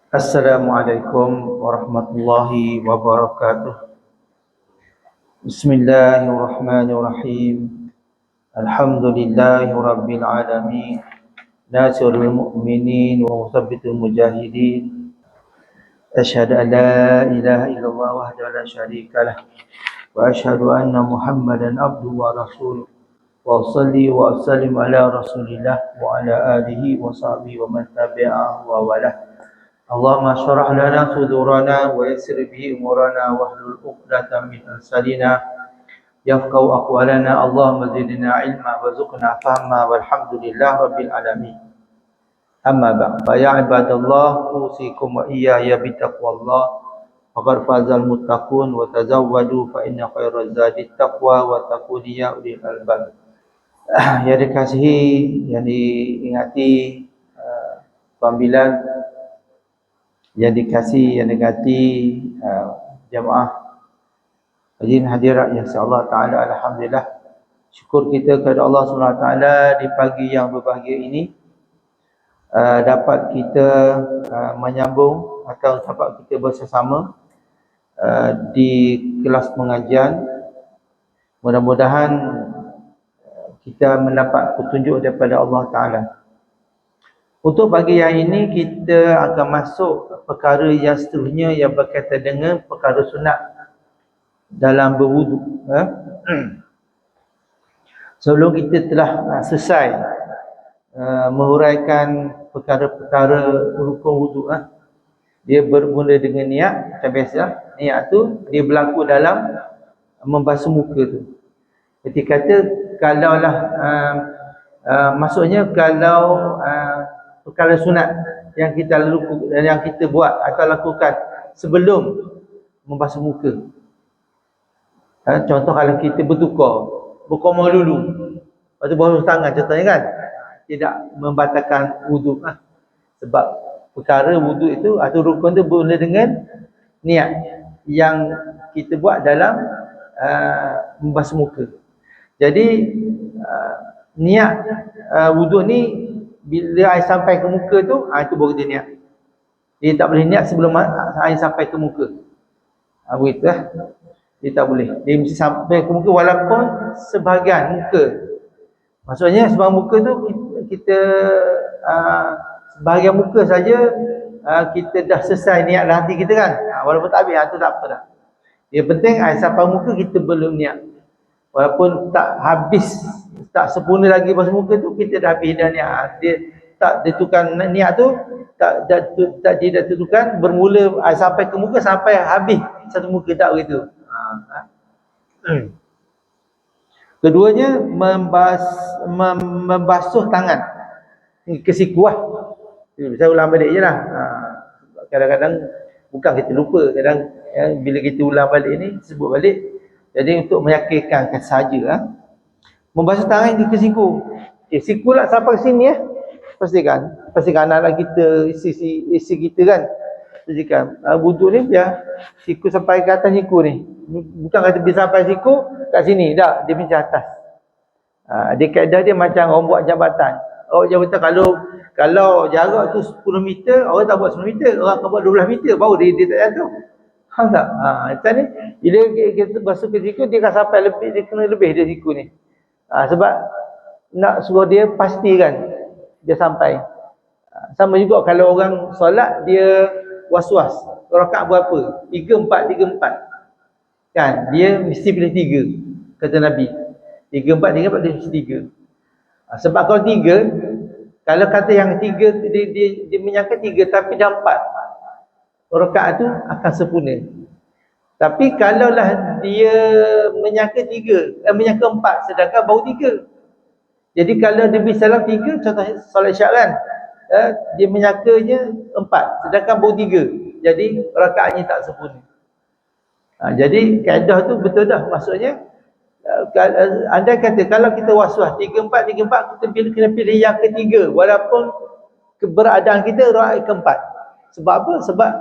Assalamualaikum warahmatullahi wabarakatuh. Bismillahirrahmanirrahim. Alhamdulillahi rabbil alamin. Nasirul mu'minin wa musabbitul mujahidin. Asyhadu an la ilaha illallah wahdahu la syarikalah wa asyhadu anna Muhammadan abduhu wa rasuluh. Wa salli wa sallim ala Rasulillah wa ala alihi wa sahbihi wa man tabi'ahu wa walah. Allahumma syrah lana sudurana wa yassir bihi umurana wahlul 'uqdatam min lisanina yafqahu aqwalana. Allahumma zidna ilma warzuqna fahma walhamdulillah rabbil alamin. Amma ba'd. Fa ya ibadallah, usikum wa iyaya bitaqwallah. Faqad fazal muttaqun wa tazawwadu fa inna khairaz zadi taqwa wa taquniya ulil albab. Yang dikasihi, yang diingati Tuan Bilal, yang dikasihi, yang digati jamaah hadirin hadirat yang Allah Ta'ala, alhamdulillah, syukur kita kepada Allah SWT di pagi yang berbahagia ini, dapat kita menyambung atau dapat kita bersama di kelas pengajian. Mudah-mudahan kita mendapat petunjuk daripada Allah Ta'ala. Untuk pagi yang ini kita akan masuk perkara yang seterusnya yang berkaitan dengan perkara sunat dalam berwudu. Sebelum kita telah selesai menguraikan perkara-perkara rukun wudu, dia bermula dengan niat. Macam biasa, niat tu dia berlaku dalam membasuh muka tu. Jadi kata kalaulah maksudnya kalau perkara sunat yang kita buat atau lakukan sebelum membasuh muka. Contoh kalau kita berkumur dulu, lepas tu basuh tangan contohnya kan, tidak membatalkan wudu. Sebab perkara wudu itu atau rukun itu bermula dengan niat yang kita buat dalam membasuh muka. Jadi niat wudu ni bila air sampai ke muka tu, itu baru dia niat. Dia tak boleh niat sebelum air sampai ke muka. Begitu lah. Dia tak boleh. Dia mesti sampai ke muka walaupun sebahagian muka. Maksudnya sebahagian muka tu kita sebahagian muka saja kita dah selesai niat dalam hati kita kan. Walaupun tak habis, itu tak apa dah. Yang penting air sampai muka kita belum niat. Walaupun tak habis, tak sempurna lagi basuh muka tu, kita dah habis dah niat. Dia tak ditentukan niat tu, tidak ditentukan bermula sampai ke muka sampai habis satu muka, tak begitu. Keduanya membasuh tangan ke siku lah. Saya ulang balik je lah. Kadang-kadang bukan kita lupa, kadang bila kita ulang balik ni sebut balik. Jadi untuk meyakinkan saja, membasuh tangan ke siku. Siku lah sampai ke sini Pastikan anak kita, isi kita kan. Pastikan wudu ni biar siku sampai ke atas siku ni. Bukan kata dia sampai siku kat sini, tak, dia mesti atas. Dia kaedah dia macam orang buat jabatan. Orang jabatan kalau jarak tu 10 meter, orang tak buat 10 meter, orang akan buat 12 meter baru dia tak jatuh. Faham tak? Macam ni, bila kita basuh ke siku, dia akan sampai lebih, dia kena lebih dari siku ni. Sebab nak suruh dia pastikan dia sampai. Sama juga kalau orang solat, dia was-was. Rakaat berapa? 3, 4, 3, 4. Kan? Dia mesti pilih 3. Kata Nabi. 3, 4, 3, 4, dia mesti 3. Sebab kalau 3, kalau kata yang 3, dia menyangka 3 tapi dah 4. Rakaat tu akan sempurna. Tapi kalaulah dia menyangka 3, menyangka 4 sedangkan baru 3. Jadi kalau dia bersalam 3, contoh solat Isyak kan, dia menyangkanya 4 sedangkan baru 3. Jadi rakaatnya tak sempurna. Jadi kaedah tu betul dah. Maksudnya andai kata kalau kita was-was 3, 4, 3, 4, kita kena pilih yang ketiga walaupun keberadaan kita rakaat keempat. Sebab apa? Sebab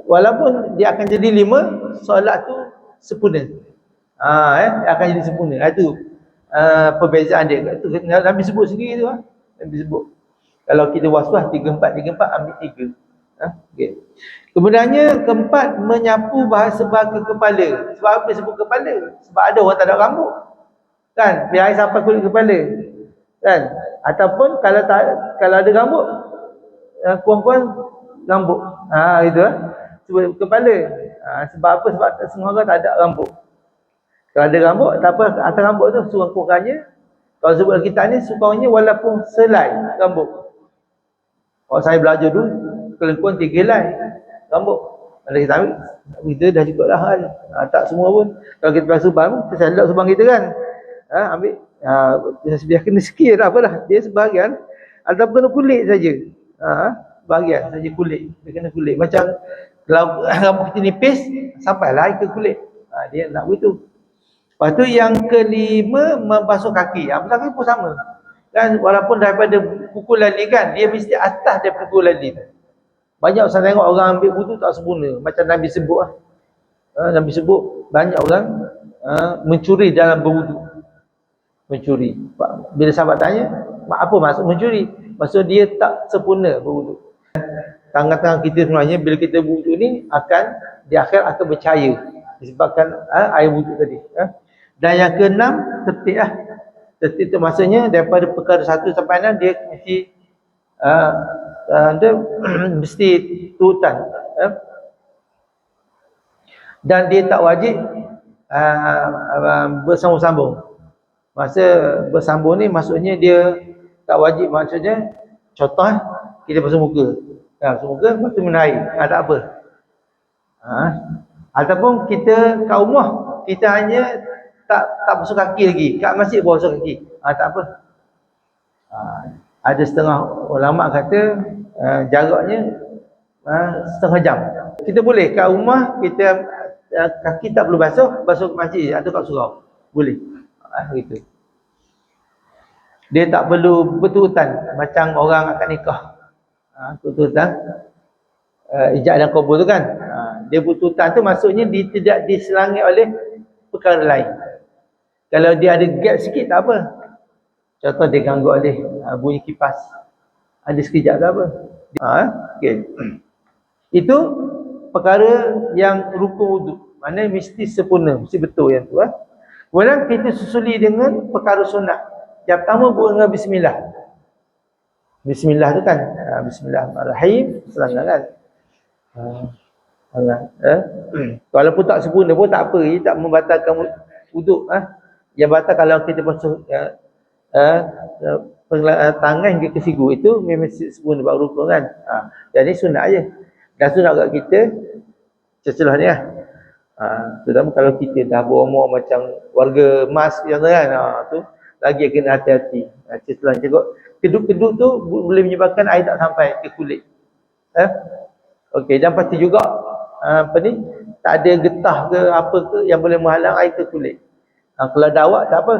walaupun dia akan jadi 5, solat tu sempurna. Akan jadi sempurna. Itu perbezaan dia. Itu Nabi sebut sendiri tu. Nabi sebut. Kalau kita was-was 3, 4, 3, 4, ambil 3. Okey. Kemudiannya keempat, menyapu bahasa kepala. Sebab apa sebut kepala? Sebab ada orang tak ada rambut. Kan? Biar air sampai kulit kepala. Kan? Ataupun kalau ada rambut, kurang-kurang rambut. Itu sebut kepala. Sebab apa? Sebab semua orang tak ada rambut. Kalau ada rambut, tak apa, atas rambut tu sekurang-kurangnya, kalau sebut kita ni sekurangnya walaupun selai rambut. Kalau saya belajar dulu, kelengkuan 3 helai rambut. Ada kita ambil, kita dah cukup lah kan. Tak semua pun. Kalau kita pakai subang, kita selak subang kita kan. Ambil, biar kena sikit lah apalah. Dia sebahagian, ataupun kena kulit saja. Bahagian saja kulit. Dia kena kulit. Macam kalau rambut kita nipis, sampailah ke kulit. Dia nak begitu. Lepas tu yang kelima, membasuh kaki. Membasuh kaki pun sama. Kan walaupun daripada pukulan ni kan, dia mesti atas daripada pukulan ni. Banyak saya tengok orang ambil wudu tak sempurna. Macam Nabi sebut lah. Nabi sebut banyak orang mencuri dalam berwudu. Mencuri. Bila sahabat tanya, apa maksud mencuri? Maksud dia tak sempurna berwudu. Tangan-tangan kita sebenarnya bila kita berwudu ni akan di akhir akan bercahaya disebabkan air wudu tadi. Dan yang keenam, tertib lah. Tertib tu maksudnya daripada perkara 1 sampai 6 dia mesti dia mesti turutan. Dan dia tak wajib bersambung-sambung. Masa bersambung ni maksudnya dia tak wajib, maksudnya contoh kita basuh muka. Basuh muka, lepas tu minum air. Tak apa. Ataupun kita kat rumah, kita hanya tak basuh kaki lagi. Kat masjid basuh kaki. Tak apa. Ada setengah ulama kata jaraknya setengah jam. Kita boleh kat rumah kita kaki tak perlu basuh ke masjid atau kat surau. Boleh. Begitu. Dia tak perlu betutan macam orang akan nikah. Betutan ijab dan qabul tu kan. Dia betutan tu maksudnya dia tidak diselangi oleh perkara lain. Kalau dia ada gap sikit tak apa. Contoh dia ganggu oleh bunyi kipas. Ada sekejap tak apa. Okay. Itu perkara yang rukun wuduk. Maknanya mesti sempurna, mesti betul yang tu. Kemudian kita susuli dengan perkara sunat. Yang pertama buat dengan bismillah. Bismillah tu kan. Bismillahirrahmanirrahim. Selangor kan. Walaupun tak sempurna pun tak apa. Ia tak membatalkan wuduk. Yang batal kalau kita basuh tangan hingga ke siku itu memang sempurna buat rukun kan. Jadi sunat aje. Dan sunat kat kita celah ni lah. Terutama kalau kita dah berumur macam warga emas yang kan, tu lagi kena hati-hati. Celah cakap kedut-kedut tu boleh menyebabkan air tak sampai ke kulit. Okey, dan pasti juga tak ada getah ke apa ke yang boleh menghalang air ke kulit. Kalau dawat tak apa.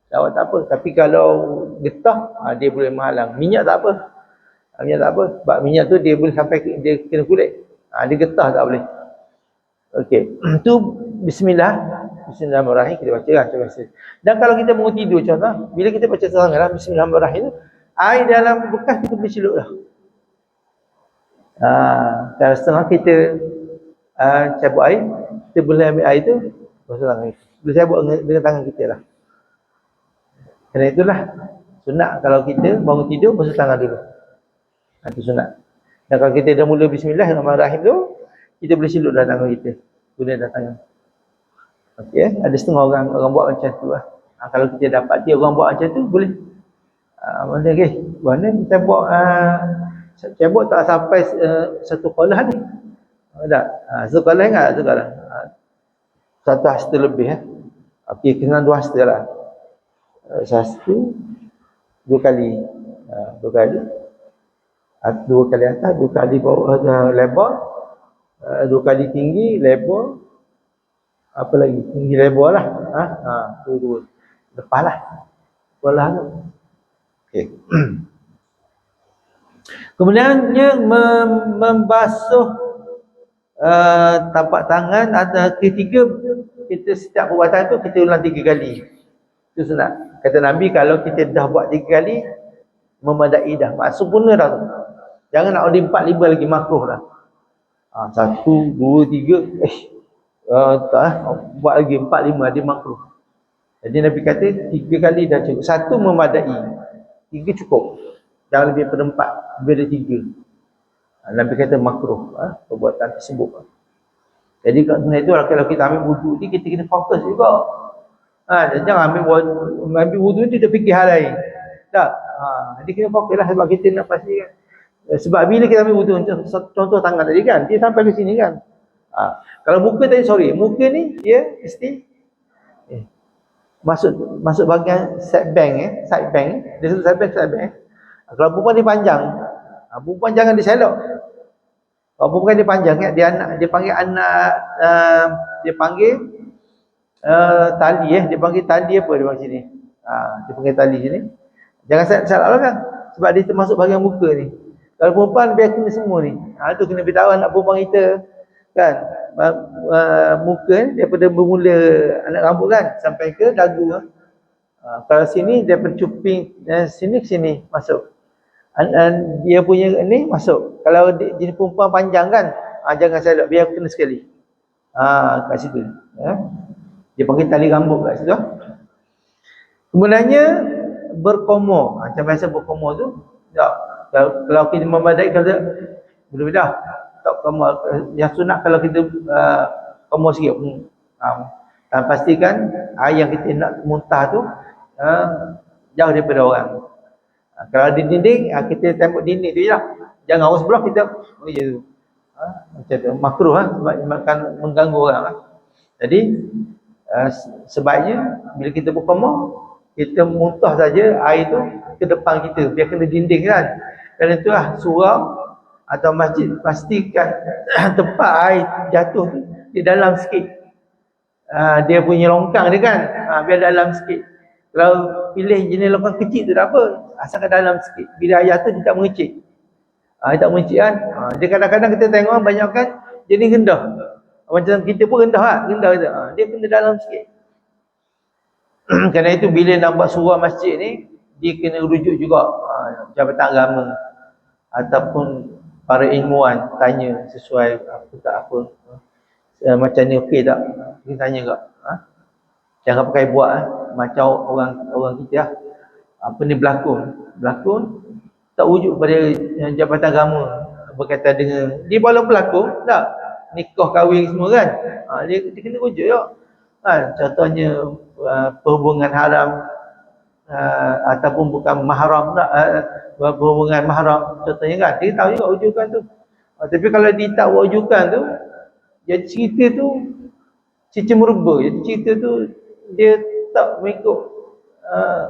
Dawat tak apa. Tapi kalau getah, dia boleh menghalang. Minyak tak apa. Minyak tak apa. Sebab minyak tu dia boleh sampai dia kena kulit. Dia getah tak boleh. Okey. Itu bismillah. Bismillahirrahmanirrahim kita baca kan. Dan kalau kita mau tidur contoh, bila kita baca sangat bismillahirrahmanirrahim, air dalam bekas kita boleh celup dah. Kalau setengah kita cabut air, kita boleh ambil air tu basuh tangan kita. Boleh saya buat dengan tangan kita lah. Kerana itulah sunat kalau kita bangun tidur basuh tangan dulu. Itu sunat. Dan kalau kita dah mula bismillahirrahmanirrahim tu, kita boleh celup dalam tangan kita. Guna dalam tangan. Okey, ada setengah orang buat macam tu lah. Kalau kita dapat dia orang buat macam tu, boleh. Macam okey, mana kita buat saya buat tak sampai satu kolah ni. Tak? Satu kolah ingat satu kolah. Satu hasta lebih. Okey, kena 2 hasta lah. Satu, 2 kali. 2 kali. 2 kali atas, 2 kali bawah lebar. 2 kali tinggi, lebar. Apa lagi? Tinggi lebar lah. Tu. Lepas lah. Kolah tu. Okey. Kemudiannya membasuh tapak tangan atau ketiga, kita setiap perbuatan tu kita ulang 3 kali. Itu sunat. Kata Nabi kalau kita dah buat 3 kali memadai dah. Sempurna dah tu. Jangan nak order 4, 5 lagi makruh dah. 1, 2, 3, buat lagi 4, 5 ada makruh. Jadi Nabi kata 3 kali dah cukup. 1 memadai, 3 cukup. Jangan lebih daripada 4, lebih dari 3. Nabi kata makruh perbuatan tersebut. Jadi kat dunia itu kalau kita ambil wudu ni, kita kena fokus juga. Jangan ambil wudu ni kita fikir hal lain. Tak. Jadi kena fokuslah sebab kita nak pastikan. Sebab bila kita ambil wudu, contoh tangan tadi kan, dia sampai ke sini kan. Kalau muka tadi, muka ni dia mesti masuk bahagian side bank dia sebut side bank. Kalau perempuan dia panjang, perempuan jangan diselok. Kalau perempuan dia panjang kan, dia panggil dia panggil tali dia panggil tali apa dia panggil sini. Dia panggil tali sini. Jangan selok lah kan, sebab dia termasuk bahagian muka ni. Kalau perempuan biar kena semua ni. Itu kena beritahu anak perempuan kita kan. Muka ni daripada bermula anak rambut kan sampai ke dagu. Kalau sini daripada cuping sini ke sini masuk. Dia punya ni masuk. Kalau jenis perempuan panjang kan, jangan selok, biar kena sekali. Kat situ. Dia panggil tali rambut kat situ. Kemudiannya berkomor. Macam biasa berkomor tu. Kalau kita memadai, kalau boleh dah. Tak komor. Yang sunat kalau kita komor sikit. Dan pastikan air yang kita nak muntah tu jauh daripada orang. Kalau di dinding, kita tembok dinding tu je lah. Jangan orang sebelah kita tu. Macam tu. Makruh sebab akan mengganggu orang Jadi sebaiknya bila kita berkomor, kita muntah saja air tu ke depan kita, biar kena dinding kan. Kerana itulah surau atau masjid, pastikan tempat air jatuh tu di dalam sikit. Dia punya longkang dia kan, biar dalam sikit. Kalau pilih jenis longkang kecil tu tak apa, asalkan dalam sikit. Bila air jatuh dia tak mengecik. Dia tak mengecik kan. Dia kadang-kadang kita tengok banyak kan jenis rendah. Macam kita pun rendah rendah kita. Dia kena dalam sikit. Kerana itu bila nak buat surau masjid ni, dia kena rujuk juga jabatan agama ataupun para ilmuwan, tanya sesuai apa tak apa. Macam ni okey tak? Kita tanya juga. Jangan pakai buat macam orang kita apa ni berlakon tak wujud pada jabatan agama berkaitan dengan dia baru berlakon tak nikah kahwin semua kan. Dia kena wujud juga. Contohnya perhubungan haram ataupun bukan mahram tak, perhubungan mahram contohnya kan, dia tahu juga wujukan tu. Tapi kalau dia tak wujukan tu, jadi cerita tu cerita merubah. Jadi cerita tu dia tak mengikut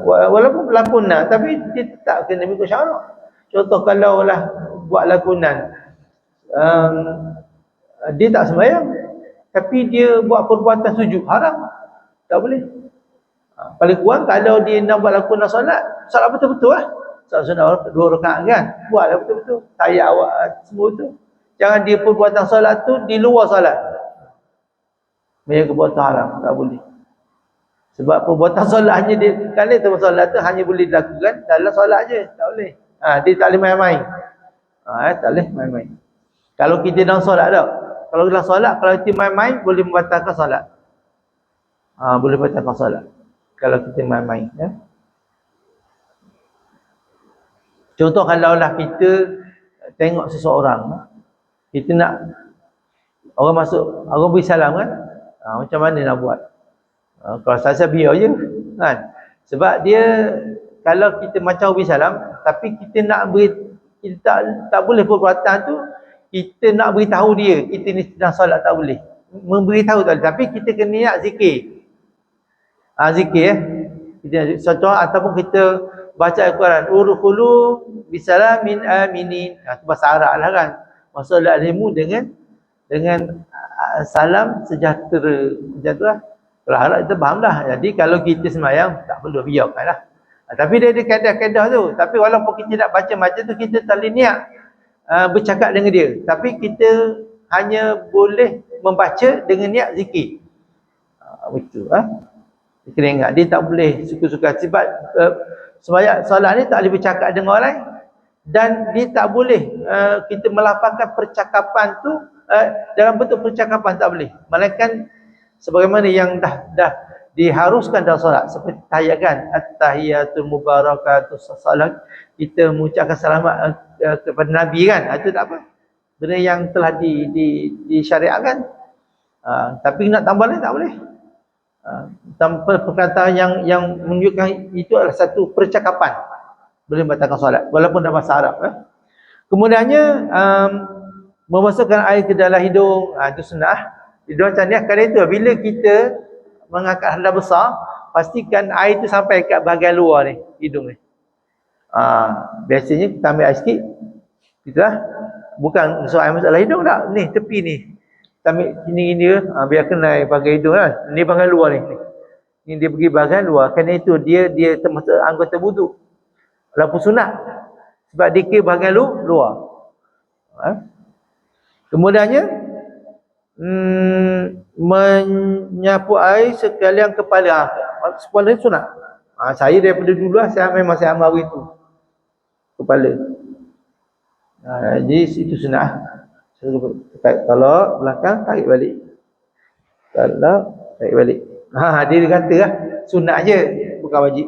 walaupun lakonan, tapi dia tetap kena mengikut syarak. Contoh kalau lah buat lakonan, dia tak sembahyang tapi dia buat perbuatan sujud, haram, tak boleh. Paling kurang kalau dia nak buat lakonan solat betul-betul solat sunat 2 rakaat kan, buatlah betul-betul tayak awak semua tu. Jangan dia perbuatan solat tu di luar solat, mereka perbuatan haram, tak boleh. Sebab perbuatan solat hanya dia, kerana itu solat tu hanya boleh dilakukan dalam solat je, tak boleh. Dia tak boleh main-main. Tak boleh main-main. Kalau kita dalam solat tak. Kalau dalam solat, kalau kita main-main boleh membatalkan solat. Boleh membatalkan solat kalau kita main-main ya. Contoh kalau lah kita tengok seseorang, kita nak orang masuk, orang beri salam kan, macam mana nak buat? Kalau saya biar je kan. Sebab dia, kalau kita macam beri salam, tapi kita nak beri, kita tak boleh perbuatan tu, kita nak beritahu dia kita ni sedang solat, tak boleh. Memberitahu tak boleh, tapi kita kena niat zikir. Zikir contoh, ataupun kita baca Al-Quran, urkhulu bisalamin aminin. Itu bahasa Arab lah kan. Masuklah ilmu dengan salam sejahtera. Macam tu lah. Kalau harap kita faham lah. Jadi kalau kita sembahyang, tak perlu biarkan lah. Tapi dia ada kaedah-kaedah tu. Tapi walaupun kita nak baca macam tu, kita tak boleh niat bercakap dengan dia. Tapi kita hanya boleh membaca dengan niat zikir. Betul. Kena ingat, dia tak boleh suka-suka. Sebab sembahyang solat ni tak boleh bercakap dengan orang lain. Dan dia tak boleh kita melafazkan percakapan tu dalam bentuk percakapan, tak boleh. Melainkan sebagaimana yang dah diharuskan dalam solat, seperti tahiyat, at-tahiyatul mubarakatus salat, kita mengucapkan selamat kepada Nabi kan, itu tak apa, benda yang telah disyariatkan. Tapi nak tambah lain tak boleh. Tanpa perkataan yang menunjukkan itu adalah satu percakapan, boleh membatalkan solat walaupun dalam bahasa Arab. Kemudiannya memasukkan air ke dalam hidung, itu sunnah. Hidung macam ni, kerana itu bila kita mengangkat hendak besar, pastikan air itu sampai kat bahagian luar ni, hidung ni. Biasanya kita ambil air sikit, itulah, bukan soal air masuk dalam hidung tak, ni tepi ni kita ambil ini dia, biar kena bahagian hidung kan, ni bahagian luar ni, ni dia pergi bahagian luar, kerana itu dia termasuk anggota wuduk walaupun sunat, sebab dia ke bahagian luar. Kemudiannya menyapu air sekalian kepala. Kepala ni sunat. Saya daripada dulu saya memang saya amal itu kepala. Jadi itu sunat. Tolak belakang, tarik balik. Tolak, tarik balik. Dia kata lah, sunat je, bukan wajib.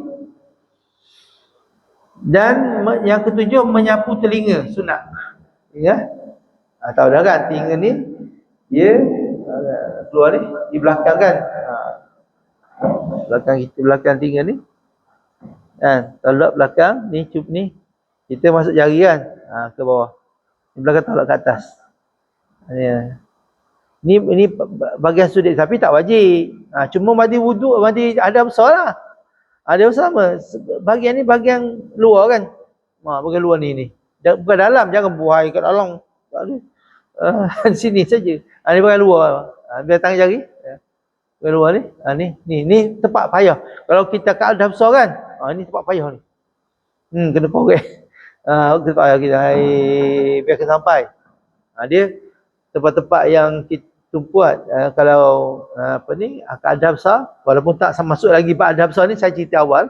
Dan yang ketujuh, menyapu telinga, sunat. Ya. Tahu dah kan, telinga ni dia keluar ni di belakang kan. Belakang kita, belakang telinga ni. Tolak belakang ni, cup ni. Kita masuk jari kan, ke bawah. Di belakang tolak ke atas. Ini bahagian sudut, tapi tak wajib. Cuma mandi wuduk, mandi ada besar lah. Ada sama. Bahagian ni bahagian luar kan. Bahagian luar ni. Bukan dalam, jangan buai kat dalam. Sini saja. Ni bahagian luar. Biar tangan jari. Bahagian luar ni. Ni tempat payah. Kalau kita kat dah besar kan. Ni tempat payah ni. Kena korek. Tempat payah kita. Biar kena sampai. Dia tempat-tempat yang kita tumpuat, kalau keadaan besar, walaupun tak masuk lagi keadaan besar ni, saya cerita awal,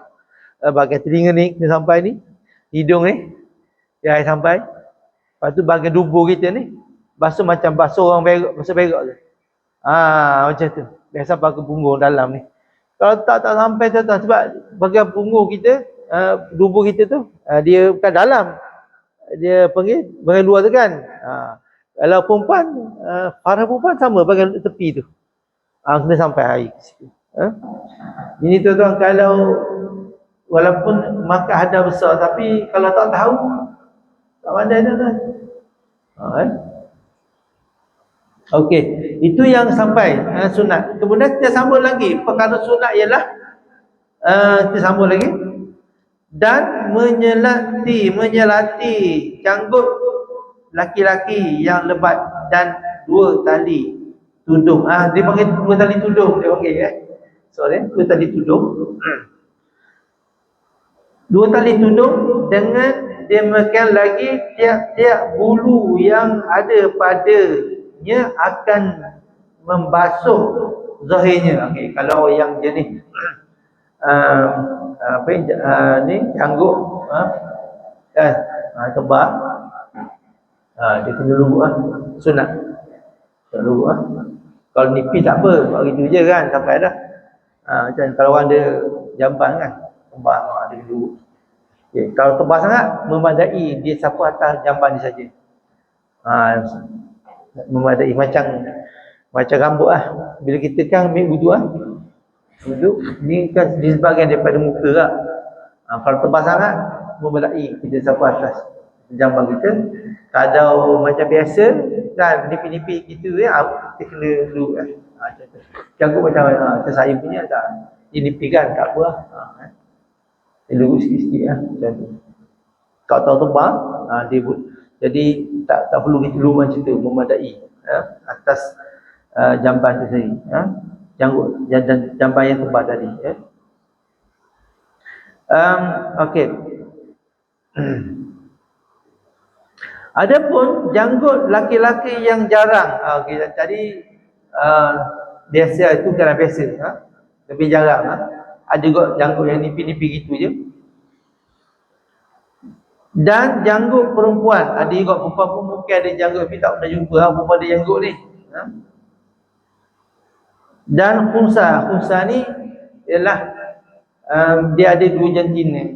bahagian telinga ni kena sampai ni, hidung ni dia sampai, lepas tu bahagian dubur kita ni basuh macam basuh orang berak, basuh berak tu, macam tu, biasa pakai punggung dalam ni. Kalau tak sampai tu, sebab bahagian punggung kita, dubur kita tu, dia bukan dalam, dia panggil bahagian luar tu kan. Kalau perempuan, para perempuan sama bahagian tepi tu. Kena sampai air ke situ. Ini tuan-tuan, kalau walaupun makan hadar besar, tapi kalau tak tahu, tak pandai tuan-tuan. Okey, itu yang sampai sunat. Kemudian kita sambung lagi. Perkara sunat ialah kita sambung lagi. Dan menyelati janggut laki-laki yang lebat dan 2 tali tudung. Dia panggil 2 tali tudung, dia panggil sorry, 2 tali tudung. 2 tali tudung dengan demikian lagi tiap-tiap bulu yang ada padanya akan membasuh zahirnya. Okey, kalau yang jenis ni janggut tebal, dia kena luruk sunat. Tak luruk Kalau nipis tak apa, buat gitu je kan sampai dah. Macam kalau orang ada jamban kan, tebal, dia kena luruk. Okay. Kalau tebal sangat, memadai dia sapu atas jamban dia saja. Memadai macam rambut Bila kita kan ambil wuduk ni kan di sebahagian daripada muka lah. Kalau tebal sangat, memadai kita sapu atas jamban kita. Kalau macam biasa kan, nipis-nipis gitu kita kena dulu macam tu. Janggut macam saya punya tak. Dia nipis kan, tak apa dia lurus sikit-sikit macam tu. Kalau tahu tebal, dia jadi tak perlu kita lurus macam tu, memadai atas jamban tu sendiri. Janggut jamban yang tebal tadi. Okey. Adapun janggut laki-laki yang jarang, tadi biasa itu kan biasa, lebih jarang. Ada juga janggut yang nipis-nipis gitu je. Dan janggut perempuan, ada juga perempuan pun mungkin ada janggut, tapi tak pernah jumpa perempuan ada janggut ni. Dan khunsa ni ialah dia ada dua jantina.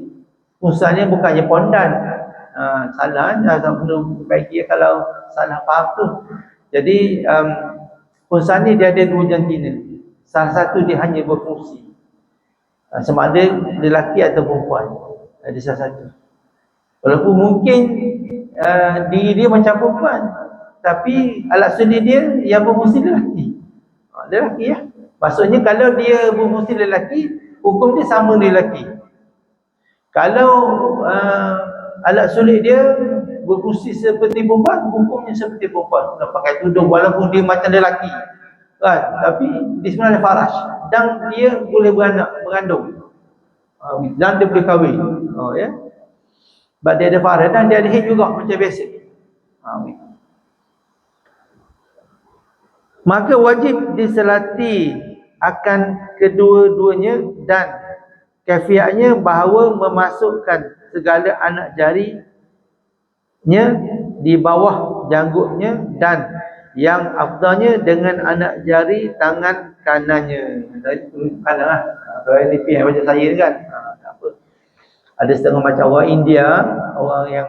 Khunsa ni bukannya pondan. Salah tak perlu perbaiki kalau salah faham tu. Jadi khunsa ni dia ada dua jantina. Salah satu dia hanya berfungsi, sama ada lelaki atau perempuan. Ada salah satu. Walaupun mungkin diri dia macam perempuan, tapi alat seni dia yang berfungsi lelaki. Lelaki ya. Maksudnya kalau dia berfungsi lelaki, hukum dia sama dengan lelaki. Kalau alat sulit dia berfungsi seperti perempuan, hukumnya seperti perempuan. Nak pakai tudung walaupun dia macam lelaki, kan? Tapi dia sebenarnya farash dan dia boleh mengandung. Dan dia boleh kahwin. Ya. Sebab dia ada farah dan dia ada haid juga macam biasa. Maka wajib diselati akan kedua-duanya dan kafiatnya bahawa memasukkan segala anak jarinya di bawah janggutnya dan yang afdalnya dengan anak jari tangan kanannya. Kanan lah. Kalau ini pihak macam saya kan. Tak apa. Ada setengah macam orang India, orang yang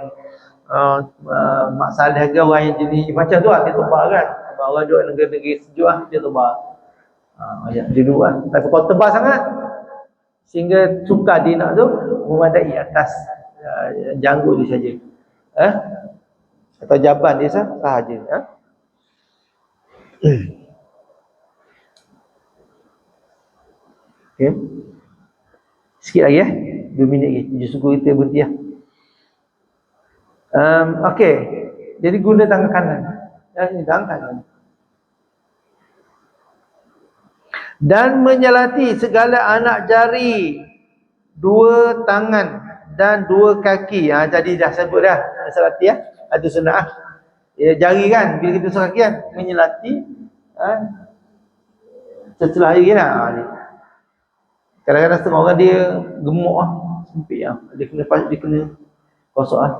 masalah ke orang yang jenis macam tu lah, dia tebal kan. Orang duduk negeri-negeri sejuk lah, dia tebal. Dia duduk lah. Tapi kalau tebal sangat, sehingga suka dia nak tu, memadai atas janggut dia saja. Atau jaban dia sahaja. Okay. Sikit lagi 2 minit lagi. Justru kita berhenti lah. Okey. Jadi guna tangan kanan. Tangan kanan. Dan menyelati segala anak jari, 2 tangan dan 2 kaki. Jadi dah sebut dah. Selati ya. Ada sunnah. Jari kan. Bila kita sunnah kaki kan. Menyelati. Setelah hari kan. Kadang-kadang setengah orang dia gemuk lah. Sempit lah. Dia kena kosok lah.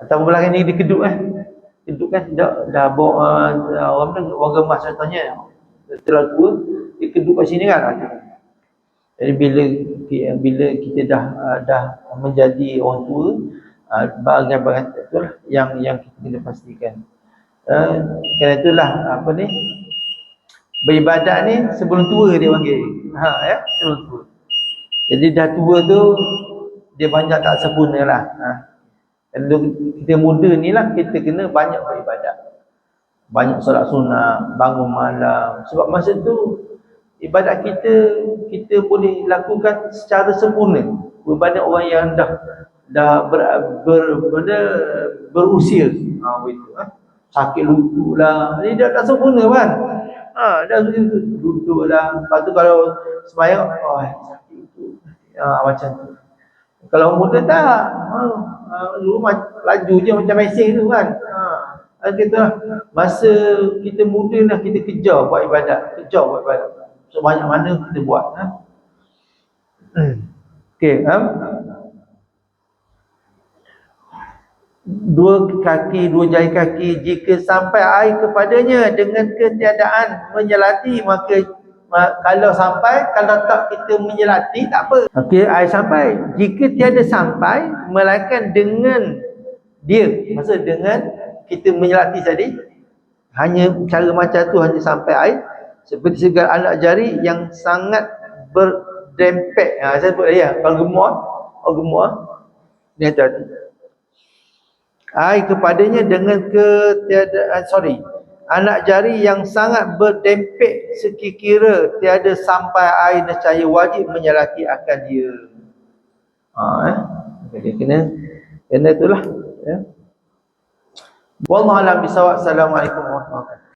Atau belakang ni dia keduk kan. Keduk kan. Dah bawa orang gemas contohnya. Setelah tua, dia keduk kat sini kan. Jadi bila kita dah menjadi orang tua, bahagian-bahagian itulah yang kita kena pastikan. Kerana itulah beribadat ni sebelum tua dia panggil. Sebelum tua. Jadi dah tua tu dia banyak tak sempurna lah. Kalau kita muda ni lah kita kena banyak beribadat. Banyak solat sunnah, bangun malam. Sebab masa tu ibadat kita boleh lakukan secara sempurna. Berbanding orang yang dah berusia. Sakit lutut lah. Dia dah tak sempurna kan. Dah duduk lah. Lepas tu kalau sembahyang, sakit lutut. Macam tu. Kalau muda tak, dulu laju je macam mesin tu kan. Kita masa kita muda lah kita kejar buat ibadat. Sebanyak mana kita buat. Okey, 2 kaki, 2 jari kaki, jika sampai air kepadanya dengan ketiadaan menyelati, maka kalau sampai, kalau tak kita menyelati tak apa. Okey, air sampai. Jika tiada sampai, melainkan dengan dia, maksud dengan kita menyelati tadi, hanya cara macam tu, hanya sampai air, seperti segala anak jari yang sangat berdempet. Saya sebut ya, kalau gemuk ni hati-hati. Air kepadanya dengan ketiadaan, anak jari yang sangat berdempet sekiranya tiada sampai air, nescaya wajib menyelati akan dia. Jadi kena itulah ya. Wallahu a'lam bishawab. Assalamualaikum warahmatullahi wabarakatuh.